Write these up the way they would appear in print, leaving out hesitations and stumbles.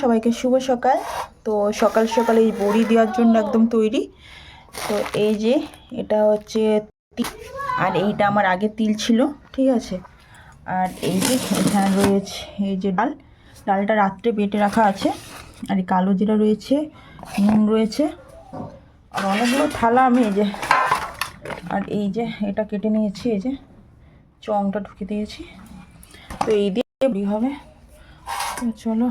সবাইকে শুভ সকাল। তো সকাল সকাল এই বড়ি দেওয়ার জন্য একদম তৈরি। তো এই যে এটা হচ্ছে আর এইটা আমার আগে তিল ছিল, ঠিক আছে। আর এই যে এখানে রয়েছে এই যে ডালটা রাত্রে বেটে রাখা আছে। আর এই কালো জিরা রয়েছে, নুন রয়েছে, আর অনেকগুলো থালা আমি এই যে, আর এই যে এটা কেটে নিয়েছি, এই যে চংটা ঢুকে দিয়েছি। তো এই দিয়ে বড়ি হবে। তো চলো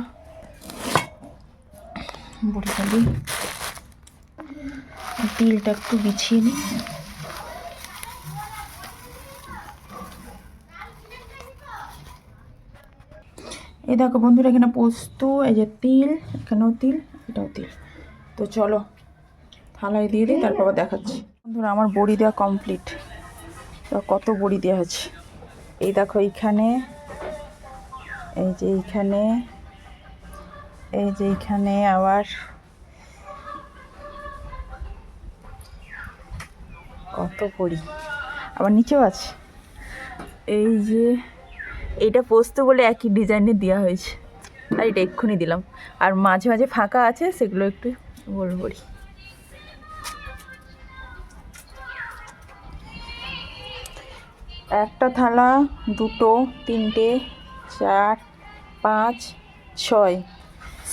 বড়িটা দিই, তিলটা একটু বিছিয়ে নিই। এই দেখো বন্ধুরা, এখানে পোস্ত, এই যে তিল, এখানেও তিল, এটাও তিল। তো চলো থালায় দিয়ে দিই, তারপর দেখাচ্ছি। বন্ধুরা আমার বড়ি দেওয়া কমপ্লিট। তো কত বড়ি দেওয়া হচ্ছে, এই দেখো এইখানে, এই যে এইখানে, এই যে এইখানে, আবার কত বড়ি, আবার নিচেও আছে। এই যে এইটা পোস্ত বলে একই ডিজাইনের দেওয়া হয়েছে, আর এটা এক্ষুনি দিলাম। আর মাঝে মাঝে ফাঁকা আছে, সেগুলো একটু বড় বড়ি। একটা থালা, দুটো, তিনটে, 4, 5, 6,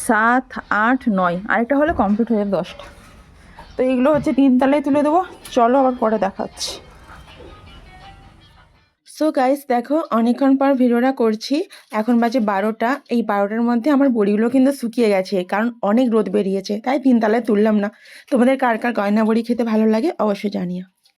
7, 8, 9, আরেকটা হলে কমপ্লিট হয়ে যাবে 10টা। তো এইগুলো হচ্ছে 3 তলায় তুলে দেবো। চলো আবার পরে দেখাচ্ছি। সো গাইস দেখো, অনেকক্ষণ পর ভিডিওটা করছি। এখন বাজে 12টা। এই 12টার মধ্যে আমার বড়িগুলো কিন্তু শুকিয়ে গেছে, কারণ অনেক রোদ বেরিয়েছে, তাই 3 তলায় তুললাম না। তোমাদের কার কার গয়না বড়ি খেতে ভালো লাগে অবশ্যই জানিও।